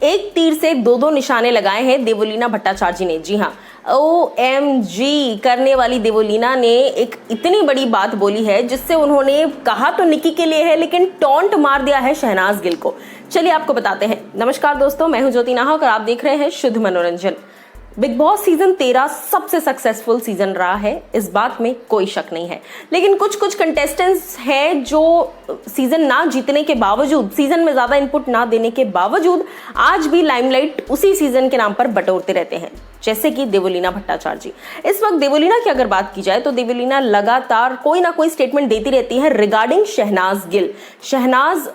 एक तीर से दो दो निशाने लगाए हैं देवोलीना भट्टाचार्य ने। जी हाँ, OMG करने वाली देवोलीना ने एक इतनी बड़ी बात बोली है जिससे उन्होंने कहा तो निकी के लिए है लेकिन टॉन्ट मार दिया है शहनाज गिल को। चलिए आपको बताते हैं। नमस्कार दोस्तों, मैं हूं ज्योति नाहक और आप देख रहे हैं शुद्ध मनोरंजन। बिग बॉस सीजन 13 सबसे सक्सेसफुल सीजन रहा है, इस बात में कोई शक नहीं है। लेकिन कुछ कुछ हैं जो सीजन ना जीतने के बावजूद, सीजन में ज्यादा इनपुट ना देने के बावजूद आज भी लाइमलाइट उसी सीजन के नाम पर बटोरते रहते हैं, जैसे कि देवोलीना भट्टाचार्य जी। इस वक्त देवोलीना की अगर बात की जाए तो देवोलीना लगातार कोई ना कोई स्टेटमेंट देती रहती है रिगार्डिंग शहनाज गिल। शहनाज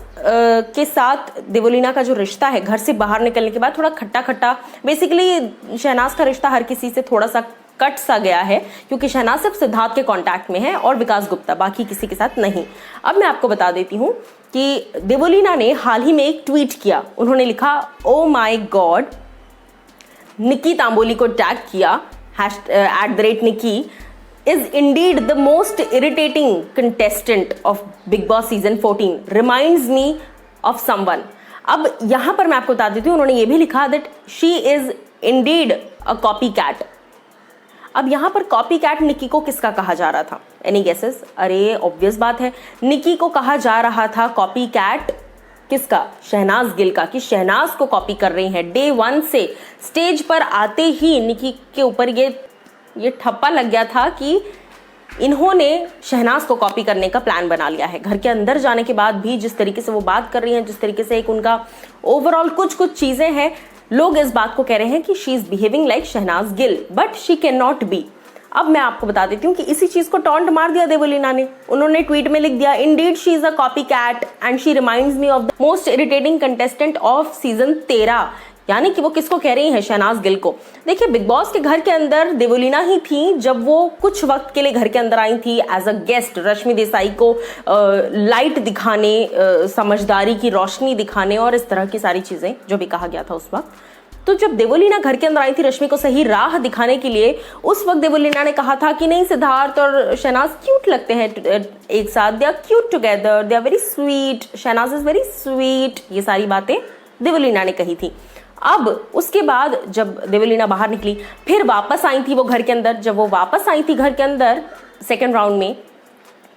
के साथ देवोलीना का जो रिश्ता है घर से बाहर निकलने के बाद थोड़ा खट्टा खट्टा, बेसिकली शहनाज का रिश्ता हर किसी से थोड़ा सा कट सा गया है क्योंकि शहनाज सिर्फ सिद्धार्थ के कांटेक्ट में है और विकास गुप्ता, बाकी किसी के साथ नहीं। अब मैं आपको बता देती हूँ कि देवोलीना ने हाल ही में एक ट्वीट किया। उन्होंने लिखा, ओ माई गॉड, निकी तांबोली को टैग किया, @Nikki is indeed the most irritating contestant of Big Boss season 14, reminds me of someone। अब यहां पर मैं आपको बता देती हूँ, उन्होंने ये भी लिखा that she is indeed a copycat। अब यहां पर कॉपीकैट निकी को किसका कहा जा रहा था? Any guesses? अरे ऑब्वियस बात है, निकी को कहा जा रहा था कॉपीकैट। किसका? शहनाज गिल का, कि शहनाज को कॉपी कर रही हैं। डे 1 से स्टेज पर आते ही निकी के ऊपर ये ठप्पा लग गया था कि इन्होंने शहनाज को कॉपी करने का प्लान बना लिया है। घर के अंदर जाने के बाद भी जिस तरीके से वो बात कर रही हैं, जिस तरीके से एक उनका ओवरऑल कुछ चीजें हैं, लोग इस बात को कह रहे हैं कि she is behaving like Shahnaz Gill, but she can not be. अब मैं आपको बता देती हूँ कि इसी चीज को टॉन्ट मार दिया देवोलीना ने। उन्होंने ट्वीट में लिख दिया, indeed she is a copy cat and she reminds me of the most irritating contestant of season 13। यानी कि वो किसको कह रही है? शहनाज गिल को। देखिए, बिग बॉस के घर के अंदर देवोलीना ही थी जब वो कुछ वक्त के लिए घर के अंदर आई थी as a guest, Rashmi Desai को लाइट दिखाने, समझदारी की रोशनी दिखाने और इस तरह की सारी चीजें जो भी कहा गया था उस वक्त। तो जब देवोलीना घर के अंदर आई थी रश्मि को सही राह दिखाने के लिए, उस वक्त देवोलीना ने कहा था कि नहीं, सिद्धार्थ और शहनाज क्यूट लगते हैं एक साथ, they are cute together, they are very sweet, Shahnaz is very sweet. ये सारी बातें देवोलीना ने कही थी। अब उसके बाद जब देवोलीना बाहर निकली, फिर वापस आई थी वो घर के अंदर। जब वो वापस आई थी घर के अंदर सेकेंड राउंड में,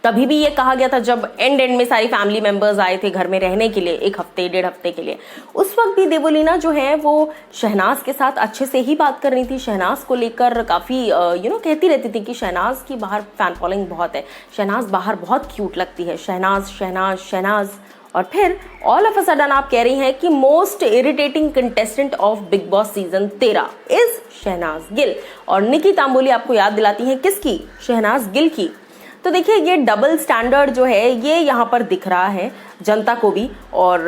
तभी भी ये कहा गया था, जब एंड में सारी फैमिली मेंबर्स आए थे घर में रहने के लिए 1 हफ्ते 1.5 हफ्ते के लिए, उस वक्त भी देवोलीना जो है वो शहनाज के साथ अच्छे से ही बात कर रही थी। शहनाज को लेकर काफ़ी कहती रहती थी कि शहनाज की बाहर फैन फॉलोइंग बहुत है, शहनाज बाहर बहुत क्यूट लगती है, शहनाज शहनाज शहनाज। और फिर ऑल ऑफ अ सडन आप कह रही हैं कि most irritating contestant of Bigg Boss season 13 is Shahnaz Gill. और निकी तांबोली आपको याद दिलाती हैं किसकी? शहनाज गिल की। तो देखिए, ये डबल स्टैंडर्ड जो है ये यहाँ पर दिख रहा है जनता को भी। और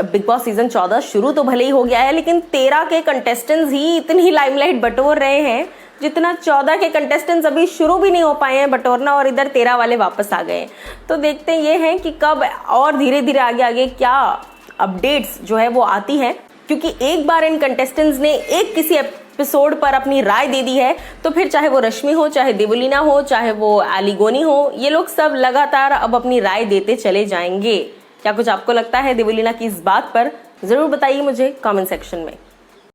बिग बॉस सीजन 14 शुरू तो भले ही हो गया है, लेकिन 13 के कंटेस्टेंट्स ही इतनी लाइमलाइट बटोर रहे हैं जितना 14 के कंटेस्टेंट्स अभी शुरू भी नहीं हो पाए हैं बटोरना, और इधर 13 वाले वापस आ गए। तो देखते हैं ये हैं कि कब और धीरे धीरे आगे आगे क्या अपडेट्स जो है वो आती है, क्योंकि एक बार इन कंटेस्टेंट्स ने एक किसी एपिसोड पर अपनी राय दे दी है तो फिर चाहे वो रश्मि हो, चाहे देवोलीना हो, चाहे वो एलिगोनी हो, ये लोग सब लगातार अब अपनी राय देते चले जाएंगे। क्या कुछ आपको लगता है देवोलीना की इस बात पर? जरूर बताइए मुझे कमेंट सेक्शन में।